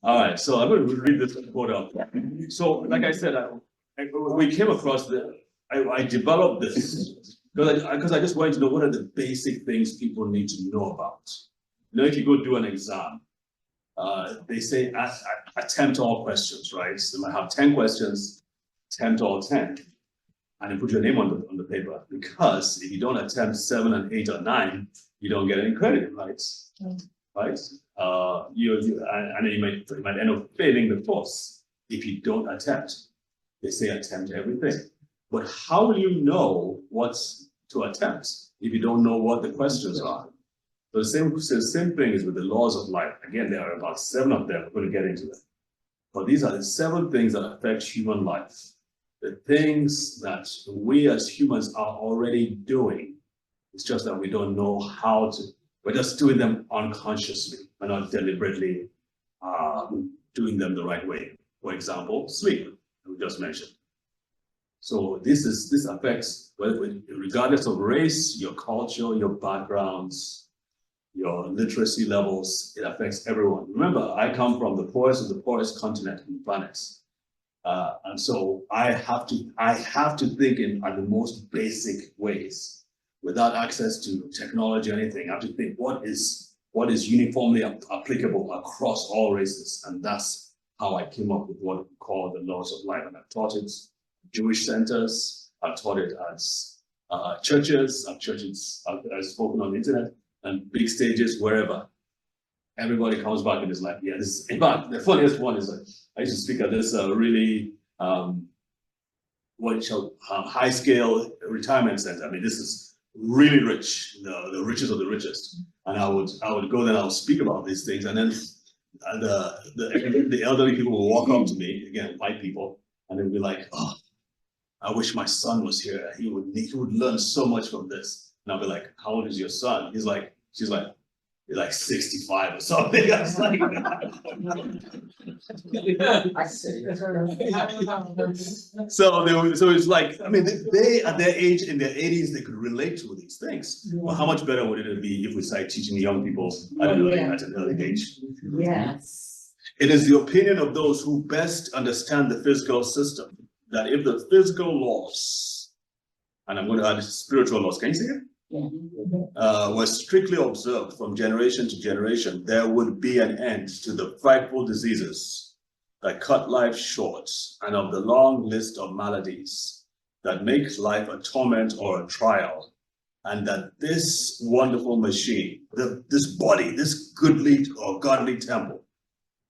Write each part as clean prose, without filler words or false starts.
All right, so I'm going to read this quote out. So, like I said, we came across I developed this because I just wanted to know what are the basic things people need to know about. You know, if you go do an exam, they say attempt all questions, right? So you might have 10 questions, attempt all 10, and then put your name on the paper. Because if you don't attempt 7 and 8 or 9, you don't get any credit, right? Right? And then you might end up failing the course if you don't attempt. They say attempt everything. But how will you know what to attempt if you don't know what the questions are? So the same thing is with the laws of life. Again, there are about 7 of them. We're going to get into them. But these are the 7 things that affect human life. The things that we as humans are already doing. It's just that we don't know how to. We're just doing them unconsciously. We're not deliberately doing them the right way. For example, sleep, we just mentioned. So this affects, regardless of race, your culture, your backgrounds, your literacy levels, it affects everyone. Remember, I come from the poorest of the poorest continent on the planet. And so I have to think in the most basic ways. Without access to technology or anything, I have to think what is uniformly applicable across all races, and that's how I came up with what we call the laws of life. And I've taught it at Jewish centers, I've taught it as churches, I've spoken on the internet and big stages wherever. Everybody comes back and is like, yeah, this is. In fact, the funniest one is I used to speak at this really high scale retirement center. I mean, this is really rich, the richest of the richest. And I would go there and I would speak about these things. And then the elderly people will walk up to me, again, white people, and they'll be like, oh, I wish my son was here. He would learn so much from this. And I'll be like, how old is your son? She's like, you're like 65 or something. I was like, so it's like, I mean, they at their age, in their 80s, they could relate to these things. Well, how much better would it be if we started teaching young people at an early age? Yes. It is the opinion of those who best understand the physical system that if the physical laws, and I'm going to add spiritual laws, can you say it? Were strictly observed from generation to generation, there would be an end to the frightful diseases that cut life short and of the long list of maladies that make life a torment or a trial, and that this wonderful machine, this body, this goodly or godly temple,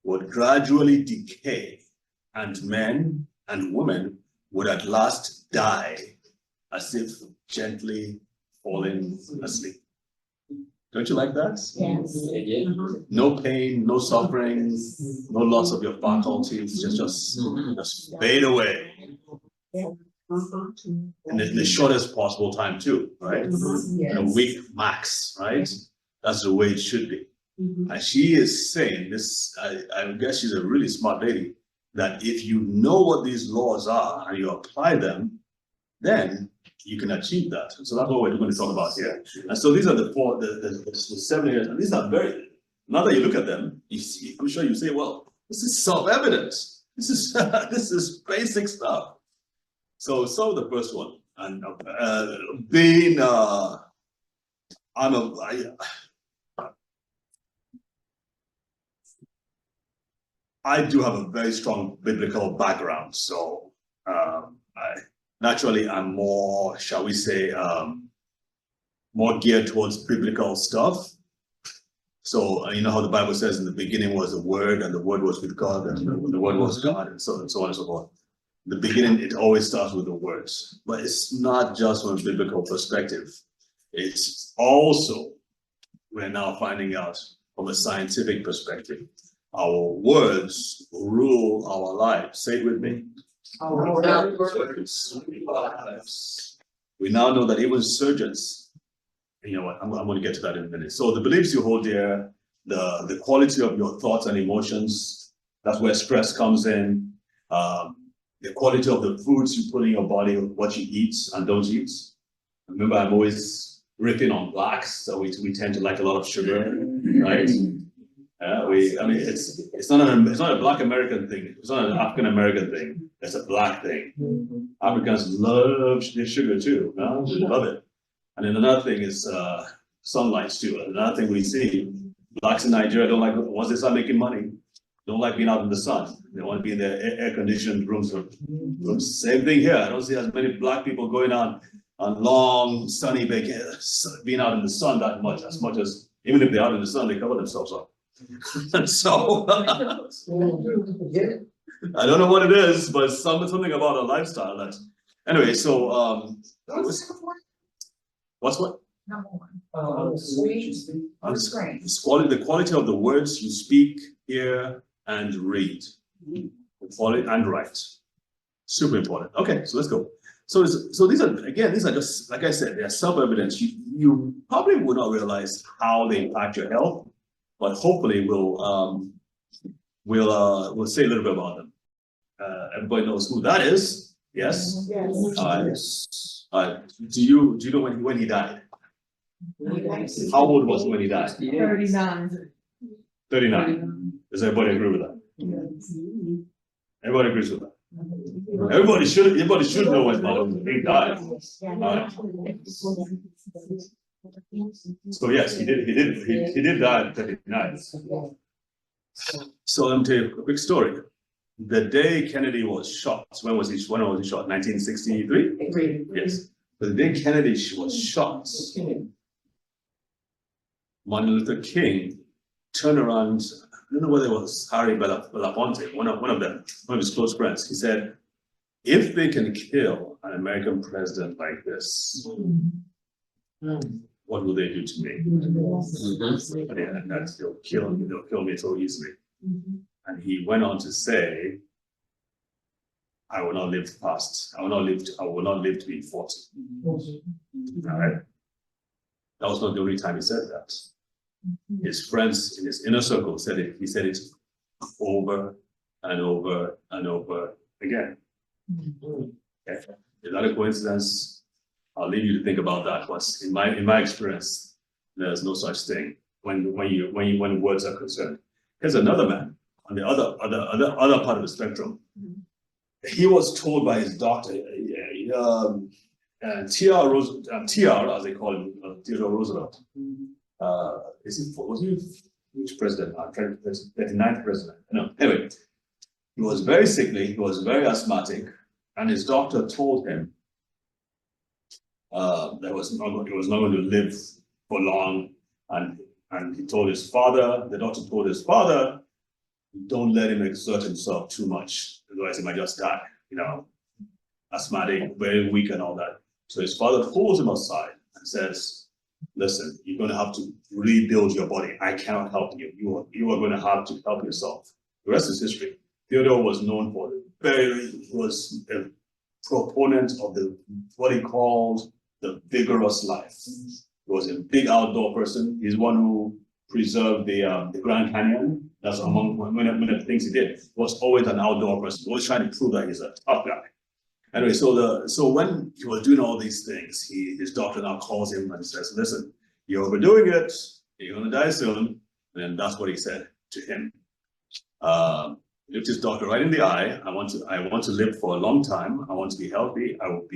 would gradually decay, and men and women would at last die as if gently falling asleep. Don't you like that? Yes. No pain, no suffering, no loss of your faculties, just fade away. In the shortest possible time too, right? Yes. A week max, right? That's the way it should be. And she is saying this, I guess she's a really smart lady, that if you know what these laws are and you apply them, then you can achieve that. And so that's what we're going to talk about here. And so these are the 7 areas, and these are very, now that you look at them, I'm sure you say, well, this is self-evident. This is basic stuff. So the first one, and I do have a very strong biblical background, so naturally, I'm more, shall we say, more geared towards biblical stuff. So you know how the Bible says in the beginning was the Word, and the Word was with God, and the Word was God, and so on and so forth. In the beginning, it always starts with the words, but it's not just from a biblical perspective. It's also, we're now finding out from a scientific perspective. Our words rule our lives. Say it with me. We now know that even surgeons, you know what, I'm going to get to that in a minute. So the beliefs you hold dear, the quality of your thoughts and emotions, that's where stress comes in. The quality of the foods you put in your body, what you eat and don't eat. Remember, I'm always ripping on blacks, so we tend to like a lot of sugar, right? I mean, it's not a Black American thing. It's not an African American thing. It's a Black thing. Africans love sugar too. No? They love it. And then another thing is sunlight too. Another thing we see, Blacks in Nigeria don't like, once they start making money, don't like being out in the sun. They want to be in their air-conditioned rooms. Same thing here. I don't see as many Black people going on long sunny vacations, being out in the sun that much. As much as even if they're out in the sun, they cover themselves up. So I don't know what it is, but something about a lifestyle that. Anyway, so what's what? Number one. Sweet. The quality of the words you speak, hear, and read. The quality and write. Super important. Okay, so let's go. So these are just, like I said, they are self-evident. You probably would not realize how they impact your health, but hopefully we'll say a little bit about them. Everybody knows who that is. Yes. Yes. Do you know when he died? How old was he when he died? 39. 39. Does everybody agree with that? Everybody agrees with that. Everybody should know when he died. So yes, he did die at 39. So let me tell you a quick story. The day Kennedy was shot, when was he shot? 1963? Yes. The day Kennedy was shot, Martin Luther King turned around. I don't know whether it was Harry Belafonte, one of his close friends. He said, if they can kill an American president like this, what will they do to me? And that's, they'll kill me so easily. And he went on to say, I will not live to be 40. All right. That was not the only time he said that. His friends in his inner circle said it. He said it over and over and over again. Okay. Is that a coincidence? I'll leave you to think about that. Because in my experience, there's no such thing when words are concerned. Here's another man on the other part of the spectrum. He was told by his doctor, TR, as they call him, Theodore Roosevelt. Was he which president? 39th president. No. Anyway, he was very sickly. He was very asthmatic, and his doctor told him that he was not going to live for long. And he told his father. The doctor told his father, don't let him exert himself too much, otherwise he might just die. You know, asthmatic, very weak, and all that. So his father pulls him aside and says, listen, you're going to have to rebuild your body. I cannot help you. You are going to have to help yourself. The rest is history. Theodore was known for he was a proponent of what he called the vigorous life. He was a big outdoor person. He's one who preserved the Grand Canyon. That's among one of the things he did. He was always an outdoor person. Always trying to prove that he's a tough guy. Anyway, so when he was doing all these things, his doctor now calls him and says, listen, you're overdoing it, you're gonna die soon. And that's what he said to him. He looked his doctor right in the eye. I want to live for a long time. I want to be healthy. I will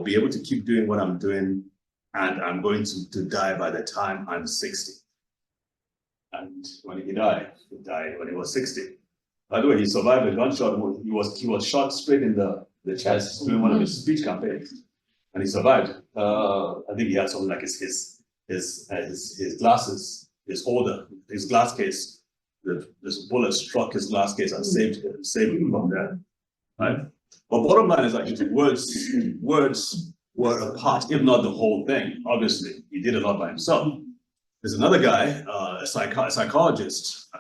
be able to keep doing what I'm doing, and I'm going to die by the time I'm 60. And when he died when he was 60. By the way, he survived a gunshot. He was shot straight in the chest during one of his speech campaigns, and he survived. I think he had something like his glasses, his holder, his glass case. This bullet struck his glass case and saved him from there. Right. But bottom line is actually words were a part, if not the whole thing. Obviously, he did a lot by himself. There's another guy, a psychologist.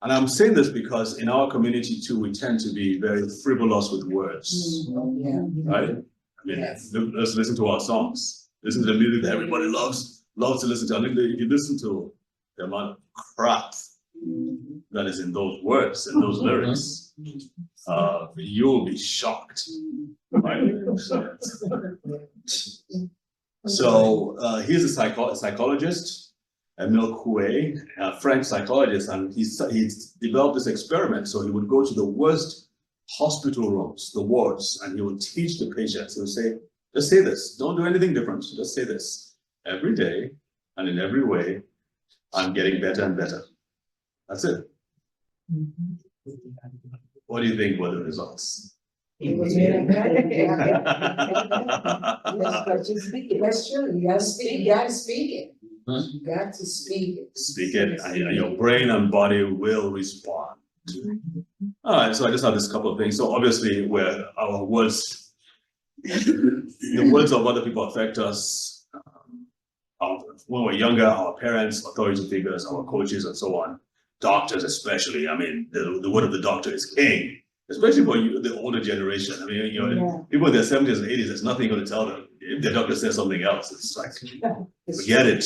And I'm saying this because in our community too, we tend to be very frivolous with words, right? I mean, let's listen to our songs. Listen to the music that everybody loves to listen to. I think if you listen to the amount of crap that is in those words and those lyrics, you will be shocked, right? So he's a psychologist, Emile Coué, a French psychologist, and he's developed this experiment. So he would go to the worst hospital rooms, the wards, and he would teach the patients. He would say, just say this, don't do anything different, just say this. Every day and in every way, I'm getting better and better. That's it. What do you think were the results? That's true, you gotta speak, you gotta speak it. You got to speak it. Speak it, and your brain and body will respond. All right, so I just have this couple of things. So obviously, where our words, the words of other people affect us. When we're younger, our parents, authority figures, our coaches, and so on, doctors especially. I mean, the word of the doctor is king, especially for you, the older generation. I mean, you know, people in their 70s and 80s, there's nothing going to tell them. If the doctor says something else, it's like, forget it.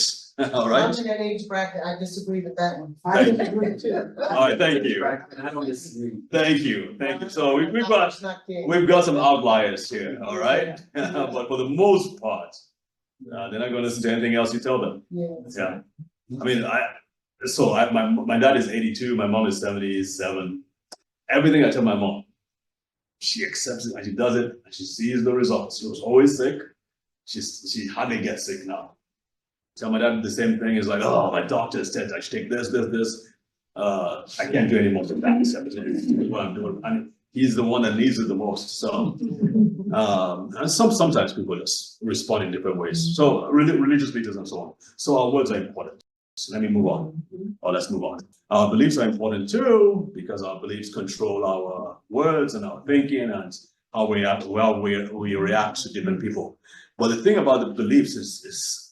All right. I'm in that age bracket, I disagree with that one. I disagree too. All right, thank you. I don't disagree. Thank you. So we've got some outliers here, all right? But for the most part, they're not going to listen to anything else you tell them. Yeah. I mean, my dad is 82, my mom is 77. Everything I tell my mom, she accepts it and she does it and she sees the results. She was always sick. She hardly gets sick now. Tell my dad the same thing. Is like, oh, my doctor said I should take this. I can't do any more than that. Except what I'm doing, and he's the one that needs it the most. So, and sometimes people just respond in different ways. So religious leaders and so on. So our words are important. So let me move on. Or let's move on. Our beliefs are important too, because our beliefs control our words and our thinking and how we act, we react to different people. But the thing about the beliefs is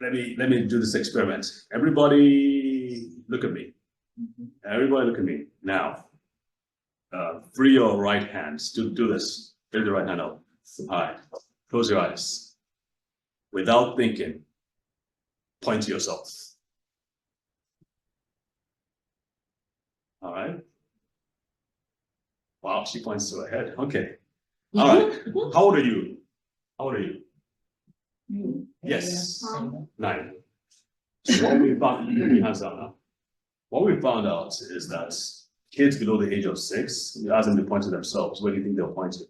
let me do this experiment. Everybody look at me. Everybody look at me now. Free your right hands. Do this. Take the right hand up. All right. Close your eyes. Without thinking, point to yourself. All right. Wow, she points to her head. Okay. All right. How old are you? How old are you? Yes. 9. So what we found, your hands down now. What we found out is that kids below the age of 6, you ask them to point to themselves. Where do you think they'll point to?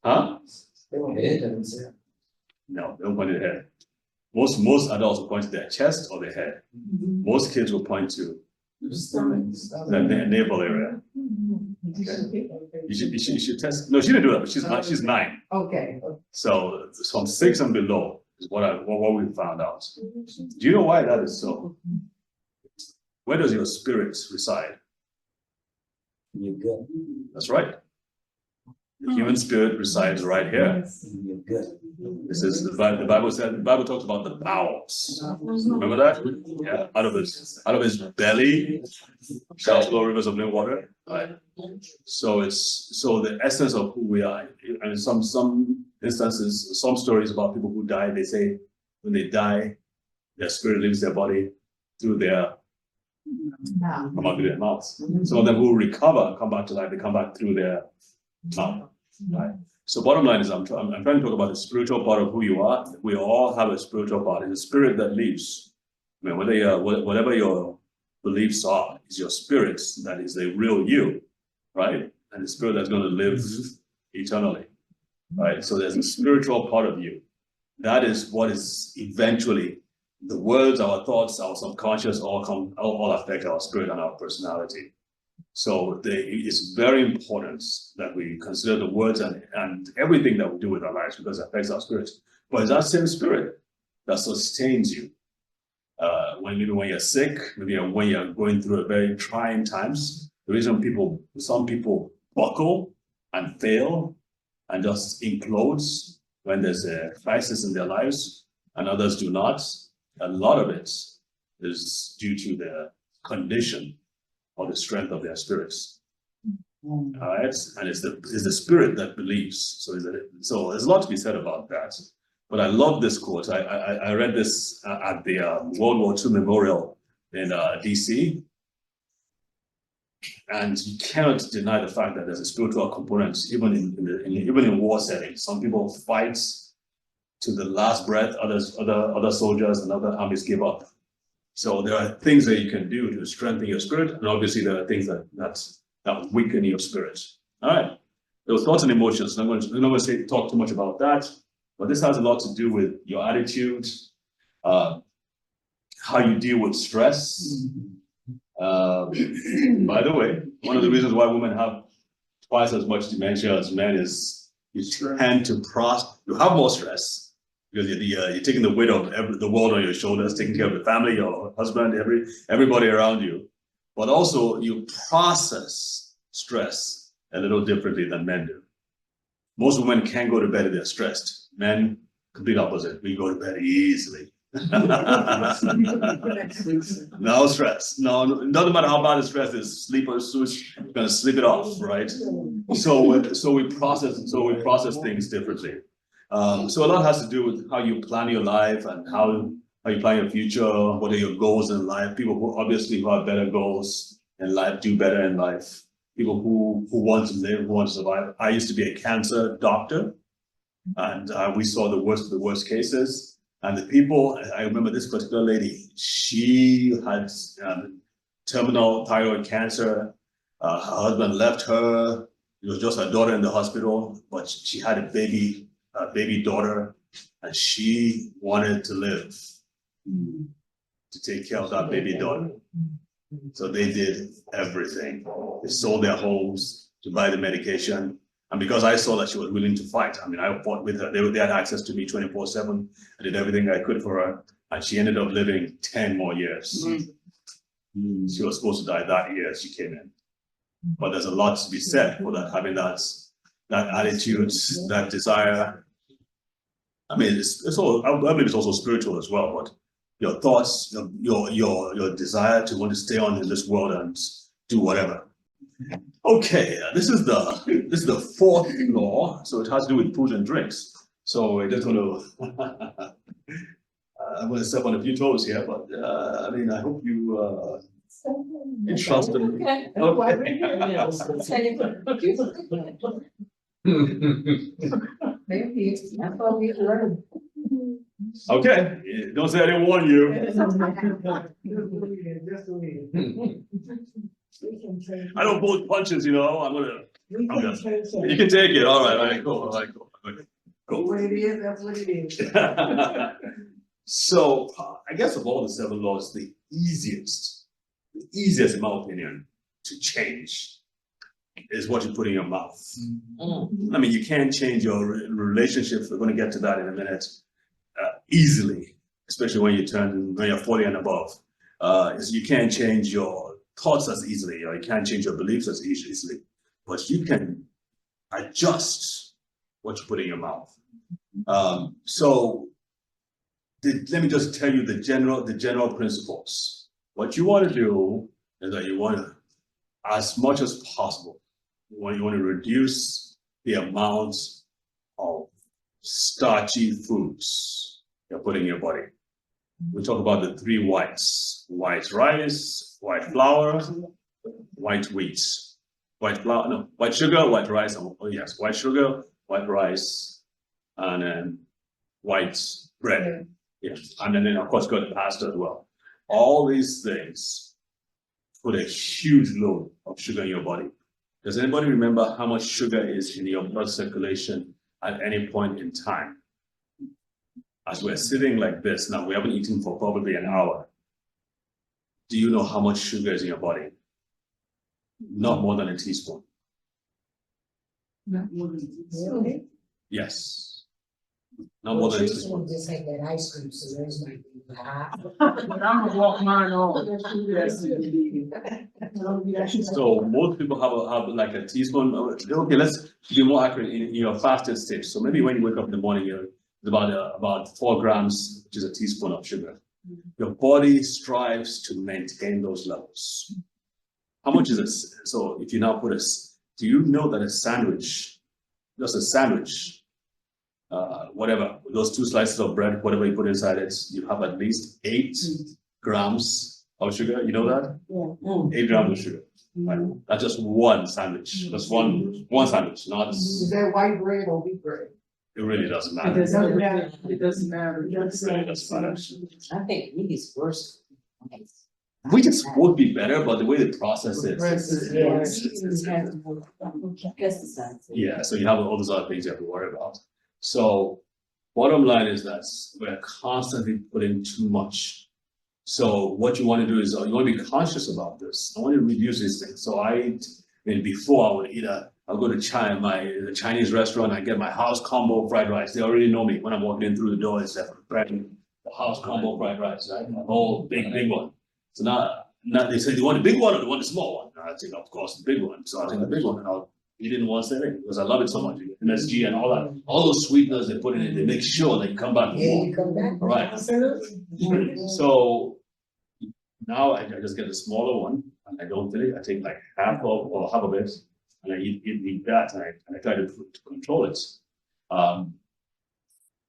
Huh? No, they don't point to their head. Most adults will point to their chest or their head. Most kids will point to the navel area. Okay. You should test. No, she didn't do that, but she's 9. Okay. So from 6 and below is what we found out. Do you know why that is so? Where does your spirit reside? You're good. That's right. The human spirit resides right here. You're good. This is the Bible talks about the bowels. Remember that? Yeah. Out of his belly shall flow rivers of living water. Right. So the essence of who we are. And some instances, some stories about people who die, they say when they die, their spirit leaves their body through their come out through their mouths. Some of them who recover come back to life, they come back through their mouth. Right. So bottom line is I'm trying to talk about the spiritual part of who you are. We all have a spiritual part. It's a spirit that lives. I mean, whatever your beliefs are, is your spirit that is the real you, right? And the spirit that's going to live eternally, right? So there's a spiritual part of you. That is what is eventually the words, our thoughts, our subconscious all affect our spirit and our personality. So it's very important that we consider the words and everything that we do with our lives because it affects our spirit. But it's that same spirit that sustains you. Maybe when you're sick, maybe when you're going through a very trying times, the reason some people buckle and fail and just implodes when there's a crisis in their lives and others do not, a lot of it is due to their condition or the strength of their spirits. All right, and it's the spirit that believes. So there's a lot to be said about that. But I love this quote. I read this at the World War II Memorial in DC, and you cannot deny the fact that there's a spiritual component even in war settings. Some people fight to the last breath, other soldiers and other armies give up. So there are things that you can do to strengthen your spirit, and obviously there are things that weaken your spirit. All right, those thoughts and emotions. I'm not going to talk too much about that, but this has a lot to do with your attitude, how you deal with stress. By the way, one of the reasons why women have twice as much dementia as men is you tend to you have more stress because you're taking the weight of the world on your shoulders, taking care of the family, your husband, everybody around you. But also you process stress a little differently than men do. Most women can't go to bed if they're stressed. Men, complete opposite. We go to bed easily. No stress. No, it doesn't matter how bad the stress is. Sleeper switch, you're gonna sleep it off, right? So we process things differently. So a lot has to do with how you plan your life and how you plan your future. What are your goals in life? People who obviously have better goals in life do better in life. People who want to live, who want to survive. I used to be a cancer doctor, and we saw the worst of the worst cases. And the people, I remember this particular lady, she had terminal thyroid cancer. Her husband left her. It was just her daughter in the hospital, but she had a baby daughter, and she wanted to live to take care of that baby daughter. So they did everything. They sold their homes to buy the medication. And because I saw that she was willing to fight, I mean, I fought with her. They had access to me 24/7. I did everything I could for her. And she ended up living 10 more years. She was supposed to die that year she came in. But there's a lot to be said for that, having that attitude, that desire. I mean, it's all, I believe it's also spiritual as well, but your thoughts, your desire to want to stay on in this world and do whatever. Okay, this is the fourth law, so it has to do with food and drinks. So we're just going to, I'm going to step on a few toes here, but I mean, I hope you trust them. Maybe, that's what we learned. Okay, don't say I didn't warn you. I don't pull punches, you know. You can take it. All right, cool. Cool. What it is, that's what it is. So I guess of all the 7 laws, the easiest in my opinion to change is what you put in your mouth. I mean, you can't change your relationships. We're going to get to that in a minute. Easily, especially when you're 40 and above. You can't change your thoughts as easily, or you can't change your beliefs as easily, but you can adjust what you put in your mouth. So let me just tell you the general principles. What you want to do is that you want to, as much as possible, you want to reduce the amount of starchy foods you're putting in your body. We talk about the 3 whites: white rice, white flour, white wheat. White sugar, white rice, white sugar, white rice, and then white bread. Yes, and then of course got pasta as well. All these things put a huge load of sugar in your body. Does anybody remember how much sugar is in your blood circulation at any point in time? As we're sitting like this now, we haven't eaten for probably an hour. Do you know how much sugar is in your body? Not more than a teaspoon. Really? Yes. Not more than a Just teaspoon. like that ice cream, so there's my. But I'm gonna walk mine on. So most people have like a teaspoon. Okay, let's be more accurate in your fasted state. So maybe when you wake up in the morning, it's about 4 grams, which is a teaspoon of sugar. Your body strives to maintain those levels. How much is this? So if you now put do you know that a sandwich, just a sandwich, whatever, those 2 slices of bread, whatever you put inside it, you have at least 8 grams of sugar. You know that? 8 grams of sugar. Right? That's just one sandwich. That's one sandwich, not. Is that white bread or wheat bread? It really doesn't It matter. doesn't matter, it doesn't matter. It really doesn't matter. I think meat is worse. We just would be better, but the way the process is. Pesticides. Yeah, so you have all those other things you have to worry about. So bottom line is that we're constantly putting too much. So what you want to do is you want to be conscious about this. I want to reduce these things. So before I would I'll go to the Chinese restaurant, I get my house combo fried rice. They already know me when I'm walking in through the door, it's preparing the house combo fried rice, right? A whole big one. So now they say, do you want the big one or do you want the small one? And I think, of course, the big one. So I take the big one and I'll eat it in one setting because I love it so much. MSG and all that, all those sweeteners they put in it, they make sure that you come back for Yeah, more. you come back. All right. Absolutely. So now I just get a smaller one and I don't fill it. I take like half of it and I eat that and I try to control it.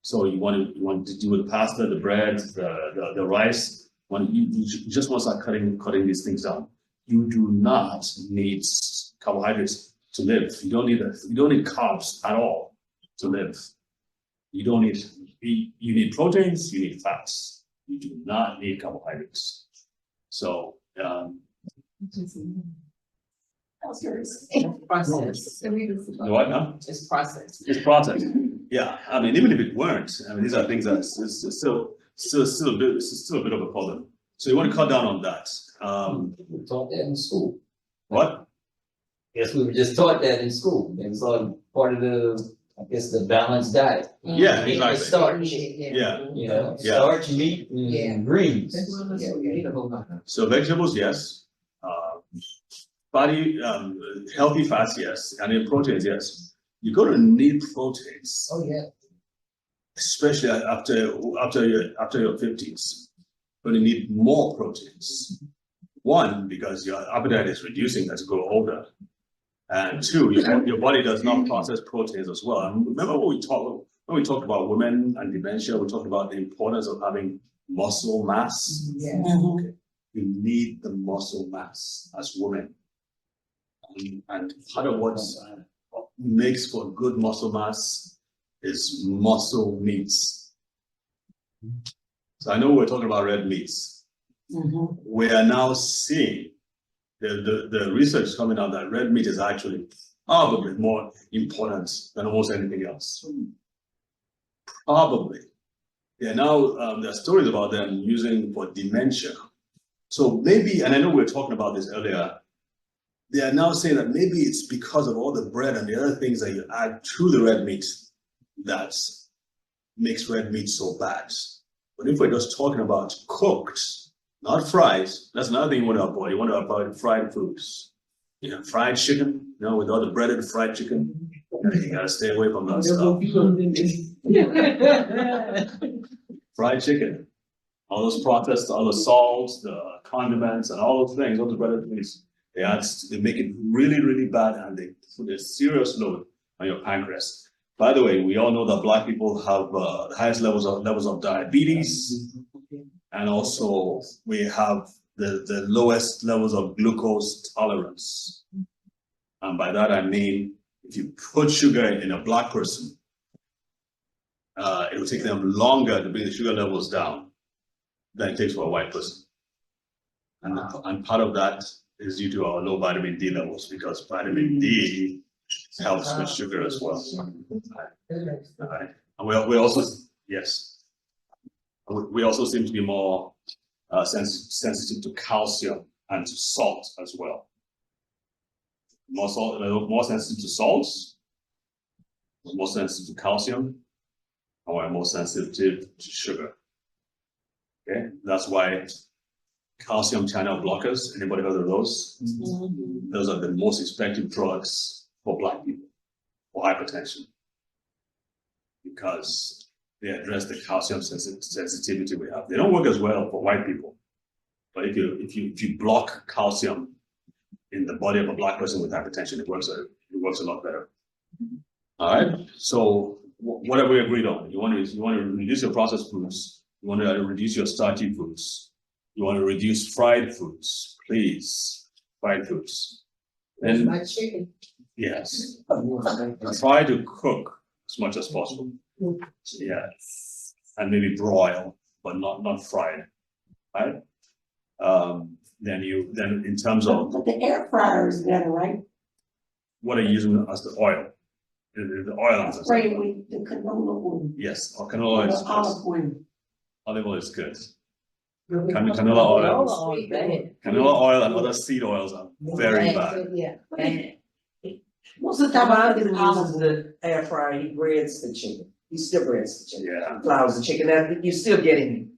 So you want to do with the pasta, the bread, the rice. When you just want to start cutting these things down. You do not need carbohydrates to live. You don't need carbs at all to live. You need proteins, you need fats. You do not need carbohydrates. So Process. what now? It's process. It's processed. Yeah, I mean, even if it weren't, I mean, these are things that it's still a bit of a problem. So you want to cut down on that. We taught that in school. What? Yes, we were just taught that in school. It was all part of the balanced diet. Yeah, Meat exactly. with starch, Yeah. you know, Yeah. starch, meat, Yeah. and greens. So vegetables, yes. Healthy fats, yes, and then proteins, yes. You're gonna need proteins, Oh, yeah. especially after your fifties. You're gonna need more proteins. One, because your appetite is reducing as you grow older. And two, your body does not process proteins as well. And remember when we talked about women and dementia, we talked about the importance of having muscle mass. Yeah. You need the muscle mass as women. And part of what makes for good muscle mass is muscle meats. So I know we're talking about red meats. We are now seeing the research coming out that red meat is actually probably more important than almost anything else. Probably. Yeah, now there are stories about them using for dementia. So maybe, and I know we were talking about this earlier, they are now saying that maybe it's because of all the bread and the other things that you add to the red meat that makes red meat so bad. But if we're just talking about cooked, not fried, that's another thing you want to avoid. You want to avoid fried foods. You know, fried chicken, you know, with all the breaded fried chicken, you gotta stay away from that stuff. Fried chicken, all those processed, all the salts, the condiments, and all those things, all the breaded things, they make it really, really bad, and they put a serious load on your pancreas. By the way, we all know that Black people have the highest levels of diabetes, and also we have the lowest levels of glucose tolerance. And by that I mean, if you put sugar in a Black person, it will take them longer to bring the sugar levels down than it takes for a white person. And part of that is due to our low vitamin D levels, because vitamin D helps with sugar as well. Right. And we also, yes, we also seem to be more sensitive to calcium and to salt as well. More sensitive to salts, more sensitive to calcium, and we're more sensitive to sugar. Okay, that's why calcium channel blockers, anybody heard of those? Those are the most effective drugs for Black people for hypertension, because they address the calcium sensitivity we have. They don't work as well for white people, but if you block calcium in the body of a Black person with hypertension, it works a lot better. All right. So what have we agreed on? You want to reduce your processed foods. You want to reduce your starchy foods. You want to reduce fried foods, please. Fried foods. That's And my chicken. yes, try to cook as much as possible. Yeah, and maybe broil, but not fried, right? Then in terms of But the air fryer is better, right? what are you using as the oil? The oil as Spray it with the canola oil. yes, or canola is Or olive oil. olive oil is good. Canola oil, canola oil and other seed oils are very bad. Yeah. And Most of the time I Bob put it in uses olive oil. the air fryer, he breads the chicken, he still breads the chicken. Yeah, Flours the chicken, that, you're still getting,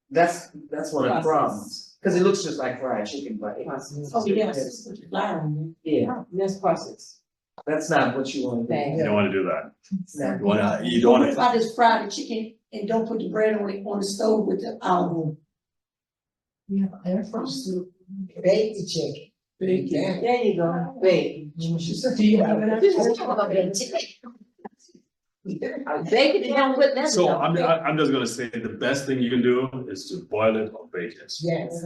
that's one of the Process. problems. Cause it looks just like fried chicken, but Oh, yes, with the flour in yeah, That's process. that's not what you wanna do. you don't wanna do that. Nah. You it. don't What if wanna, I just fry the chicken and don't put the bread on the stove with the olive oil? Yeah, air fryer. Bake the chicken. There you go, babe. Do you have Bacon, you don't put that. so I'm just gonna say the best thing you can do is to boil it or bake it. Yes.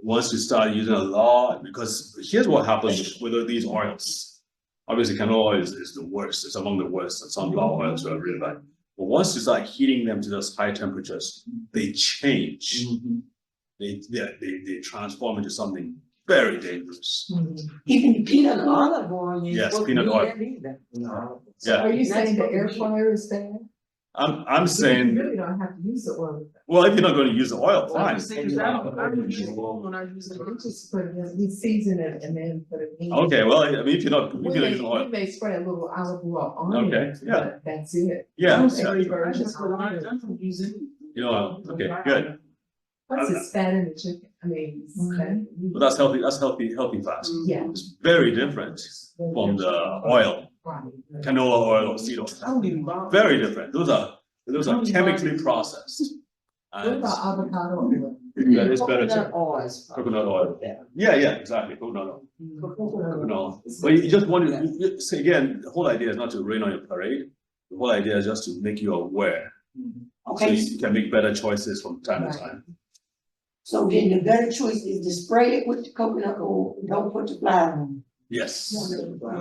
Once you start using a lot, because here's what happens with these oils. Obviously, canola oil is the worst, it's among the worst, and sunflower oils are really bad. But once you start heating them to those high temperatures, they change. They transform into something very dangerous. Even peanut oil. Olive oil. you're Yes, supposed to peanut do oil. that either. No. Yeah. Are you saying the air fryer is bad? I'm You saying, really don't have to use the oil. well, if you're not gonna use the oil, fine. I use oil when I use it. We just put it in, we season it and then put it in. Okay, well, I mean, if you're not We using oil, may spray a little olive oil on it. Okay, yeah. but That's it. yeah, Some yeah, every version I'm using. you know, okay, good. Plus it's fat in the chicken, I mean, it's fat. But that's healthy fats. Yeah. It's very different from the oil, Right. canola oil or seed oil. Very different. Those are chemically processed. What And about avocado oil? that is better Coconut too. oil is probably Coconut oil. better. Yeah, exactly. Coconut oil. Coconut oil. But you just want to, say again, the whole idea is not to rain on your parade. The whole idea is just to make you aware. So Okay, you can make better choices from time to time. so then the better choice is to spray it with the coconut oil, don't put the flour on. Yes.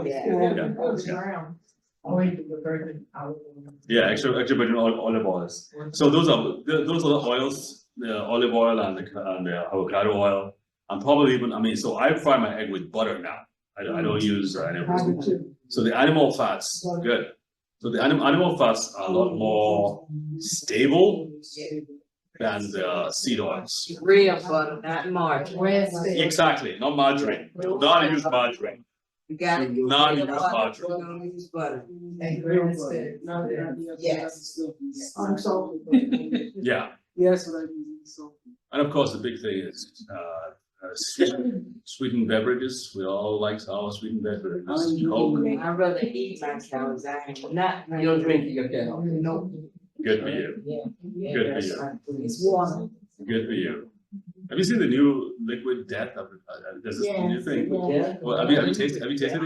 Yeah. Or you can convert it out. Yeah, extra virgin olive oils. So those are the oils, the olive oil and the avocado oil. And probably even, I mean, so I fry my egg with butter now. I don't use animal. So the animal fats, good. So the animal fats are a lot more stable than the seed oils. Real butter, not margarine. Breadstick. Exactly, not margarine. Do not use margarine. You gotta use Not real use butter, margarine. you don't use butter. And breadstick. Yes. Unsalted. Yeah. Yes, what I use. And of course, the big thing is sweetened beverages. We all like our sweetened beverages. Coke, I'd rather eat my cows, not. You don't drink your cow. No. good for you. Yeah. Good for you. It's water. Good for you. Have you seen the new liquid death? There's this new thing. Yeah. Well, have you tasted it yet?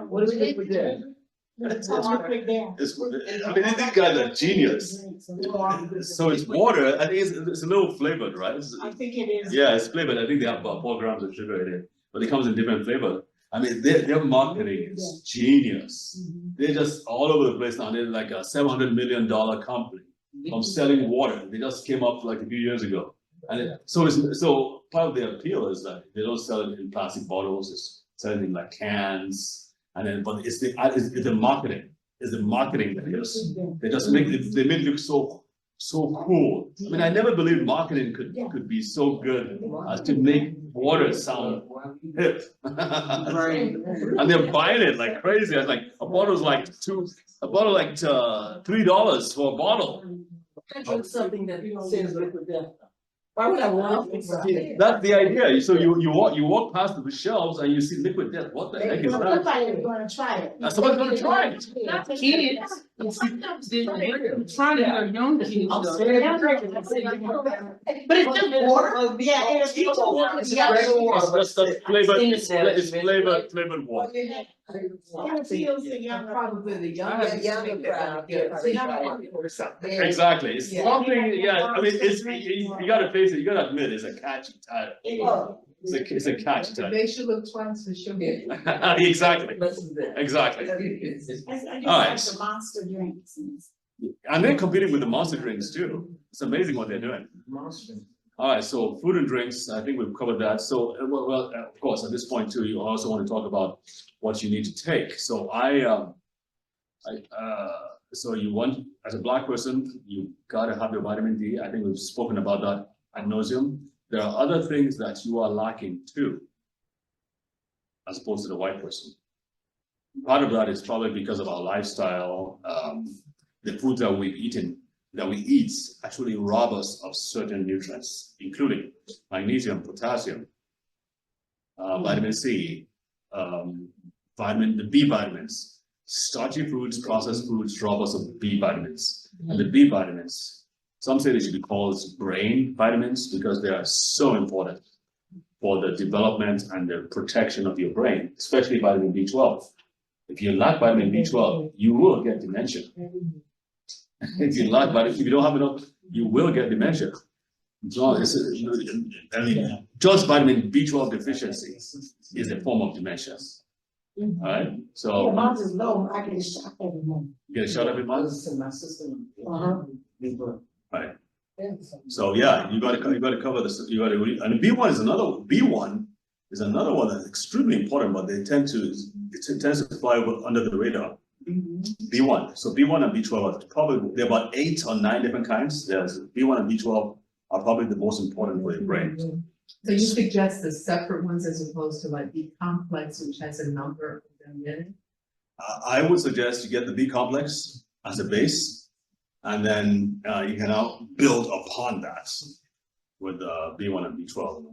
What is it with that? It's, I mean, these guys are genius. So it's water. I think it's a little flavored, right? I think it is. Yeah, it's flavored. I think they have about 4 grams of sugar in it, but it comes in different flavors. I mean, their marketing is genius. They're just all over the place now. They're like a $700 million company from selling water. They just came up like a few years ago. And so part of their appeal is that they don't sell it in plastic bottles, it's selling in like cans. And then, but it's the marketing, that they just make it, they make it look so cool. I mean, I never believed marketing could be so good as to make water sound hip. And they're buying it like crazy. It's like a bottle like $3 for a bottle. I drink something that says liquid death. Why would I want it? That's the idea. So you walk past the shelves and you see liquid death. What the heck is that? Somebody's gonna try it. Somebody's gonna try it. Not the kids. Trying to get young kids. But it's just water. Yeah, it's just water. It's flavored, it's flavored water. Probably the Yeah, younger. younger crowd. Or something. Yeah. Exactly, it's Yeah. something, yeah, I mean, you gotta face it, you gotta admit, it's a catchy title. It's a catchy It title. makes you look twice for sure. Exactly, exactly. Alright. The monster drinks. And they're competing with the monster drinks too. It's amazing what they're doing. Alright, so food and drinks, I think we've covered that. So, well, of course, at this point too, you also want to talk about what you need to take. So so you want, as a Black person, you gotta have your vitamin D. I think we've spoken about that ad nauseum. There are other things that you are lacking too, as opposed to the white person. Part of that is probably because of our lifestyle, the food that we've eaten, that we eat actually rob us of certain nutrients, including magnesium, potassium, vitamin C, the B vitamins. Starchy foods, processed foods rob us of B vitamins. And the B vitamins, some say they should be called brain vitamins because they are so important for the development and the protection of your brain, especially vitamin B12. If you lack vitamin B12, you will get dementia. If you don't have enough, you will get dementia. I mean, just vitamin B12 deficiency is a form of dementia. Alright, so Mine's is low, I get a shot every month. you get a shot every month. My sister. Right. So yeah, you gotta cover this, and B1 is another one that's extremely important, but it tends to fly under the radar. B1, so B1 and B12 are probably, there are about 8 or 9 different kinds. There's B1 and B12 are probably the most important for your brain. So you suggest the separate ones as opposed to like B complex, which has a number of them in it? I would suggest you get the B complex as a base, and then you can now build upon that with B1 and B12.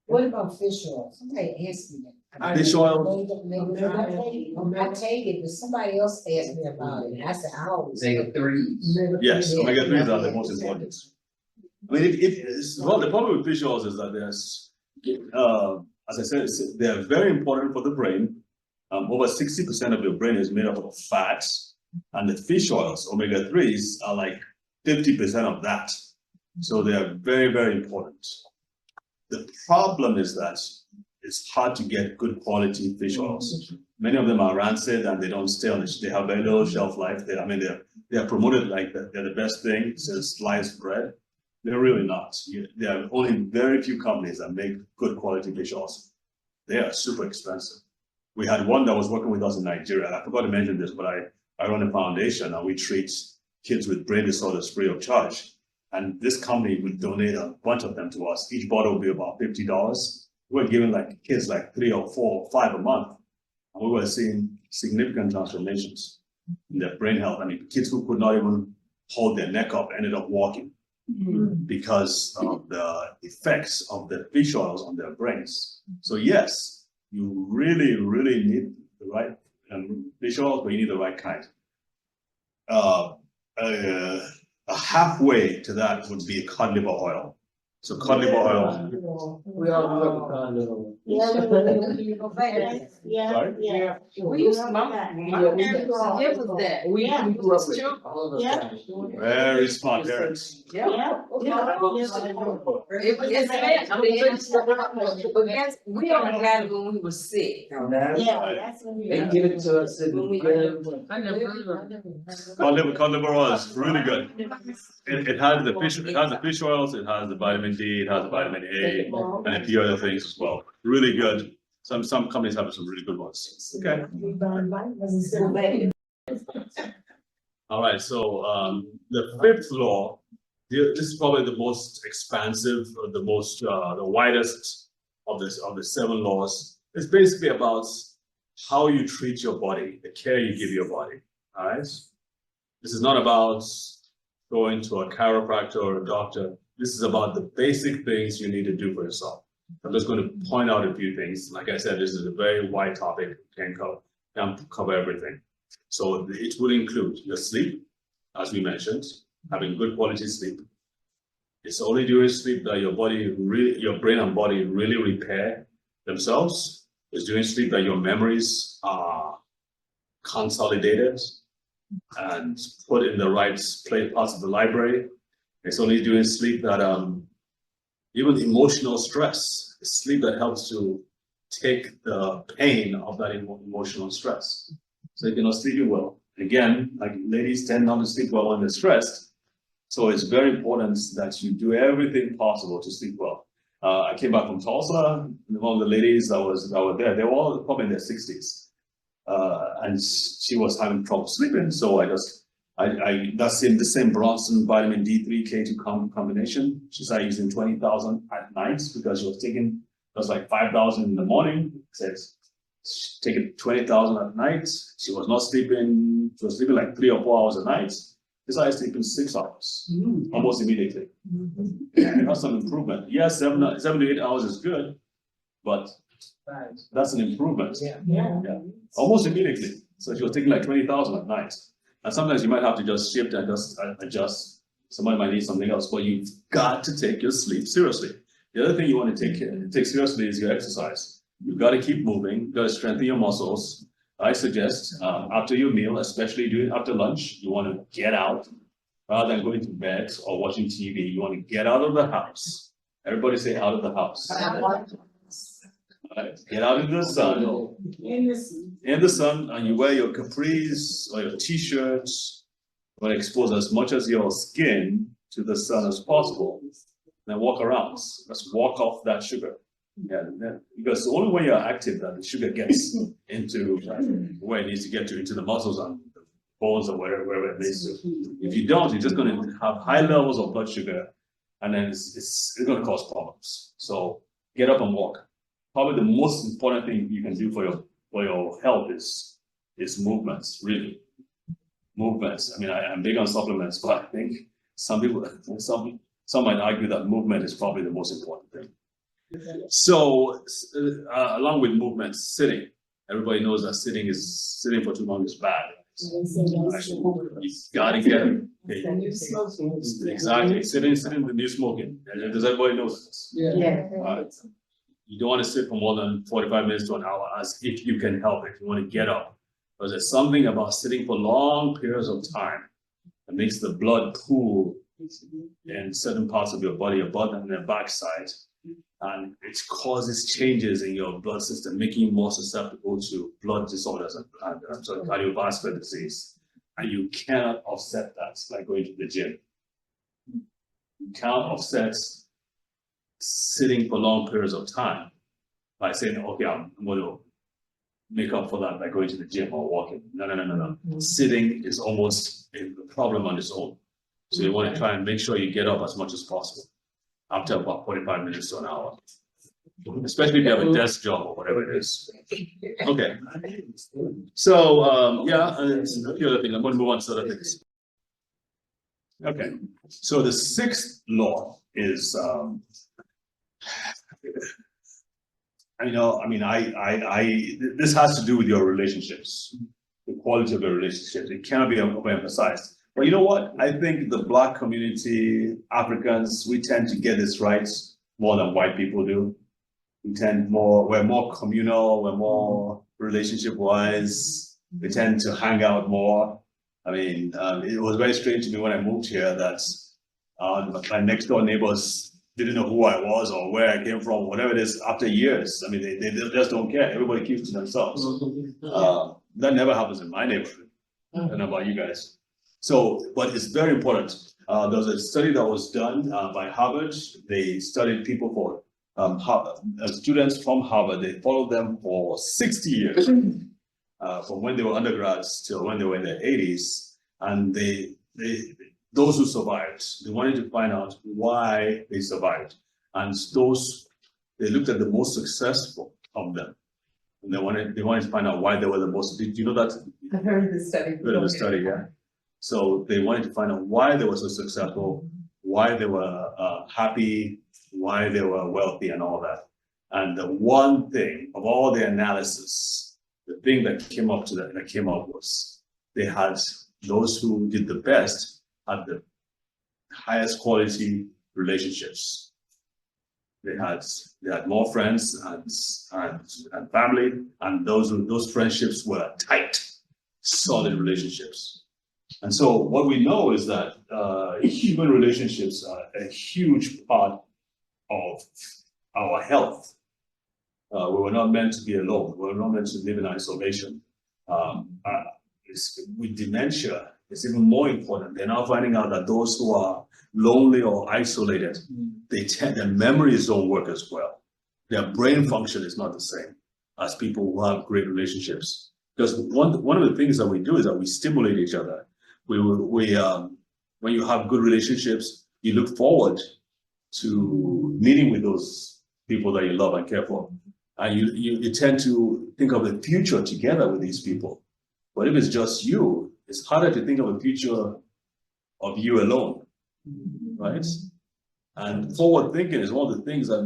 What about fish oil? Somebody asked me that. Fish oil, I take it, but somebody else asked me about it, and I said, I always. Omega-3. yes, omega-3s are the most important. I mean, well, the problem with fish oils is that there's, as I said, they're very important for the brain. Over 60% of your brain is made up of fats, and the fish oils, omega-3s, are like 50% of that. So they are very, very important. The problem is that it's hard to get good quality fish oils. Many of them are rancid and they don't stay on they have very little shelf life. They are promoted like that. They're the best thing since sliced bread. They're really not. There are only very few companies that make good quality fish oils. They are super expensive. We had one that was working with us in Nigeria. I forgot to mention this, but I run a foundation and we treat kids with brain disorders free of charge. And this company would donate a bunch of them to us. Each bottle would be about $50. We're giving like kids like 3 or 4 or 5 a month. And we were seeing significant transformations in their brain health. I mean, kids who could not even hold their neck up ended up walking because of the effects of the fish oils on their brains. So yes, you really, really need the right fish oils, but you need the right kind. Halfway to that would be cod liver oil. So cod liver oil. We all grew up with cod liver. Sorry? Yeah. We used to, my parents, it was that. We grew up with it all the Yeah. time. Very smart parents. Yeah. It's bad, I mean, but that's, we only got it when we were sick. Yeah, that's when They give it to us in When we- the. I never. Cod liver oil is really good. It has the fish oils, it has the vitamin D, it has the vitamin A, and a few other things as well. Really good. Some companies have some really good ones. Okay. All right, so the 5th law, this is probably the most expansive, or the most the widest of the 7 laws. It's basically about how you treat your body, the care you give your body. All right. This is not about going to a chiropractor or a doctor. This is about the basic things you need to do for yourself. I'm just going to point out a few things. Like I said, this is a very wide topic. Can't cover everything. So it will include your sleep, as we mentioned, having good quality sleep. It's only during sleep that your brain and body really repair themselves. It's during sleep that your memories are consolidated and put in the right place, parts of the library. It's only during sleep that even emotional stress, it's sleep that helps to take the pain of that emotional stress. So if you're not sleeping well, again, like ladies tend not to sleep well when they're stressed. So it's very important that you do everything possible to sleep well. I came back from Tulsa, and one of the ladies that were there, they were all probably in their 60s. And she was having trouble sleeping, so that's in the same Bronson vitamin D3 K2 combination. She started using 20,000 at night because she was taking, it was like 5,000 in the morning. Said taking 20,000 at night. She was not sleeping. She was sleeping like 3 or 4 hours a night. She started sleeping 6 hours almost immediately. And that's some improvement. Yes, 7 to 8 hours is good, but that's an improvement. Yeah. Almost immediately. So she was taking like 20,000 at night. And sometimes you might have to just shift and just adjust. Somebody might need something else, but you've got to take your sleep seriously. The other thing you want to take seriously is your exercise. You've got to keep moving, you've got to strengthen your muscles. I suggest after your meal, especially after lunch, you want to get out rather than going to bed or watching TV. You want to get out of the house. Everybody say out of the house. Right. Get out in the sun. In the sun, and you wear your capris or your t-shirts. You want to expose as much as your skin to the sun as possible. Then walk around. Let's walk off that sugar. Yeah, because only when you're active that the sugar gets into where it needs to get to, into the muscles and the bones or wherever it needs to. If you don't, you're just going to have high levels of blood sugar, and then it's going to cause problems. So get up and walk. Probably the most important thing you can do for your health is movements, really. Movements. I mean, I'm big on supplements, but I think some might argue that movement is probably the most important thing. So, along with movement, sitting. Everybody knows that sitting for too long is bad. You gotta get it. Exactly. Sitting the new smoking. Does everybody know this? Yeah. You don't want to sit for more than 45 minutes to an hour, as if you can help it. You want to get up. Because there's something about sitting for long periods of time that makes the blood pool in certain parts of your body, your butt and the backside. And it causes changes in your blood system, making you more susceptible to blood disorders and cardiovascular disease. And you cannot offset that by going to the gym. You cannot offset sitting for long periods of time by saying, okay, I'm going to make up for that by going to the gym or walking. No. Sitting is almost a problem on its own. So you want to try and make sure you get up as much as possible after about 45 minutes to an hour. Especially if you have a desk job or whatever it is. Okay. So, and a few other things. I'm going to move on to other things. Okay. So the 6th law is, this has to do with your relationships, the quality of your relationships. It cannot be overemphasized. But you know what? I think the Black community, Africans, we tend to get this right more than white people do. We're more communal, we're more relationship-wise. We tend to hang out more. I mean, it was very strange to me when I moved here that my next door neighbors didn't know who I was or where I came from, whatever it is, after years. I mean, they just don't care. Everybody keeps to themselves. That never happens in my neighborhood. I don't know about you guys. So, but it's very important. There was a study that was done by Harvard. They studied people for students from Harvard. They followed them for 60 years, from when they were undergrads till when they were in their 80s. And those who survived, they wanted to find out why they survived. And they looked at the most successful of them. And they wanted to find out why they were the most. Did you know that? I've heard of this study. Heard of the study, yeah. So they wanted to find out why they were so successful, why they were happy, why they were wealthy and all that. And the one thing of all the analysis, the thing that came up was they had those who did the best had the highest quality relationships. They had more friends and family, and those friendships were tight, solid relationships. And so what we know is that human relationships are a huge part of our health. We were not meant to be alone. We were not meant to live in isolation. With dementia, it's even more important. They're now finding out that those who are lonely or isolated, their memories don't work as well. Their brain function is not the same as people who have great relationships. Because one of the things that we do is that we stimulate each other. When you have good relationships, you look forward to meeting with those people that you love and care for. And you tend to think of the future together with these people. But if it's just you, it's harder to think of a future of you alone, right? And forward thinking is one of the things that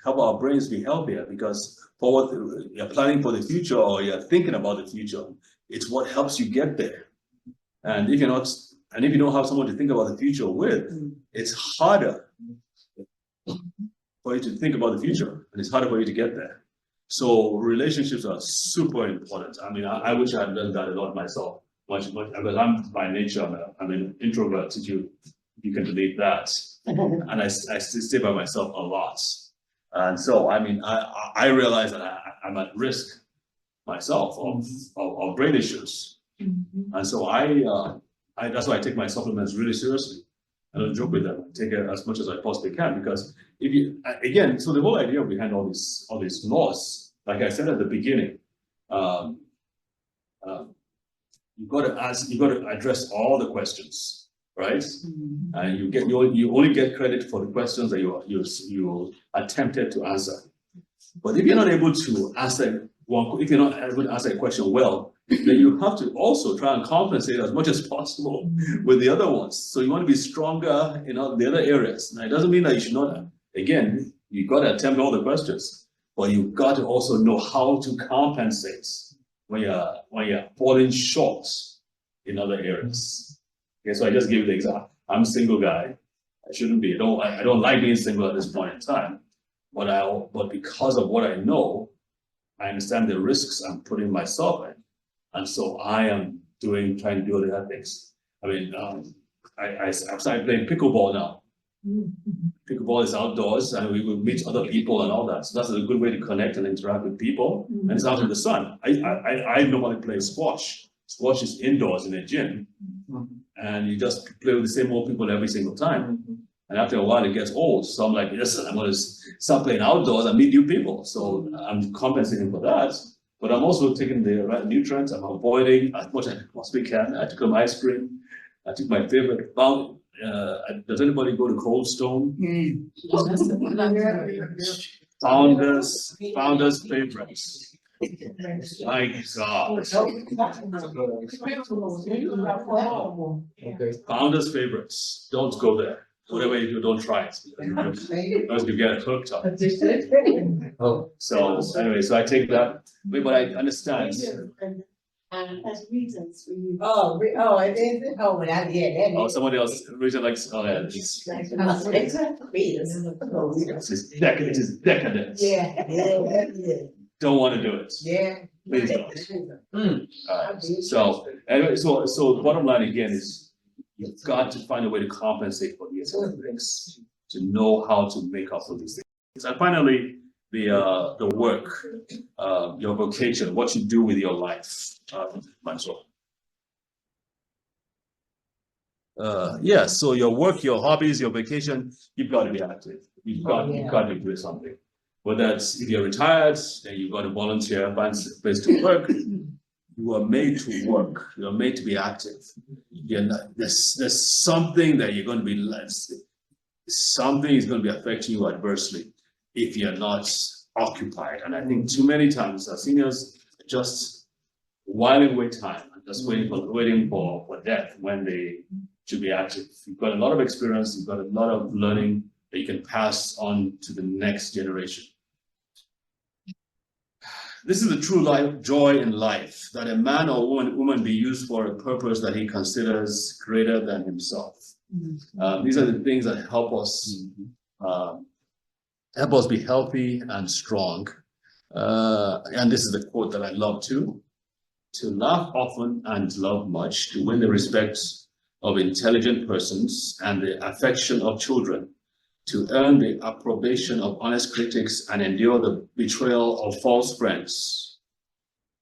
help our brains be healthier, because you're planning for the future or you're thinking about the future. It's what helps you get there. And if you don't have someone to think about the future with, it's harder for you to think about the future, and it's harder for you to get there. So relationships are super important. I mean, I wish I had done that a lot myself, much, because I'm by nature, I'm an introvert, if you can believe that. And I stay by myself a lot. And so, I mean, I realize that I'm at risk myself of brain issues. And so that's why I take my supplements really seriously. I don't joke with them. I take it as much as I possibly can, because so the whole idea behind all these laws, like I said at the beginning, you've got to address all the questions, right? And you only get credit for the questions that you attempted to answer. But if you're not able to answer a question well, then you have to also try and compensate as much as possible with the other ones. So you want to be stronger in all the other areas. Now, it doesn't mean that you should not, again, you've got to attempt all the questions, but you've got to also know how to compensate when you're falling short in other areas. Okay, so I just gave you the example. I'm a single guy. I shouldn't be. I don't like being single at this point in time, but because of what I know, I understand the risks I'm putting myself in. And so I am trying to do other things. I mean, I've started playing pickleball now. Pickleball is outdoors, and we will meet other people and all that. So that's a good way to connect and interact with people. And it's out in the sun. I normally play squash. Squash is indoors in a gym, and you just play with the same old people every single time. And after a while, it gets old. So I'm like, listen, I'm going to start playing outdoors and meet new people. So I'm compensating for that. But I'm also taking the right nutrients. I'm avoiding as much as I possibly can. I took ice cream. I took my favorite fountain. Does anybody go to Cold Stone? Founders favorites. My God. Founders favorites. Don't go there. Whatever you do, don't try it. Because you get hooked up. So anyway, so I take that, but I understand. As reasons for you. It is, but I get that. Somebody else, Richard likes, it's decadence. Yeah. Don't want to do it. Yeah. Please don't. So anyway, so the bottom line again is, you've got to find a way to compensate for these other things, to know how to make up for these things. And finally, the work, your vocation, what you do with your life. So your work, your hobbies, your vacation, you've got to be active. You've got to be doing something. Whether it's, if you're retired, then you've got to volunteer, find a place to work. You are made to work. You are made to be active. There's something that you're going to be less. Something is going to be affecting you adversely if you're not occupied. And I think too many times our seniors just whiling away time and just waiting for death when they should be active. You've got a lot of experience. You've got a lot of learning that you can pass on to the next generation. This is the true joy in life, that a man or woman be used for a purpose that he considers greater than himself. These are the things that help us help us be healthy and strong. And this is the quote that I love too. To laugh often and love much, to win the respect of intelligent persons and the affection of children, to earn the approbation of honest critics and endure the betrayal of false friends,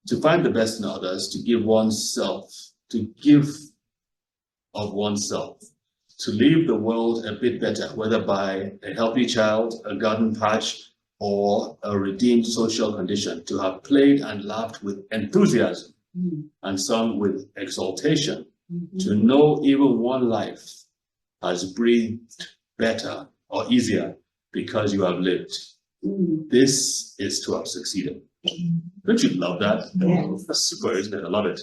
to find the best in others, to give oneself, to give of oneself, to leave the world a bit better, whether by a healthy child, a garden patch, or a redeemed social condition, to have played and laughed with enthusiasm and sung with exaltation, to know even one life has breathed better or easier because you have lived. This is to have succeeded. Don't you love that? Yeah. That's super, isn't it? I love it.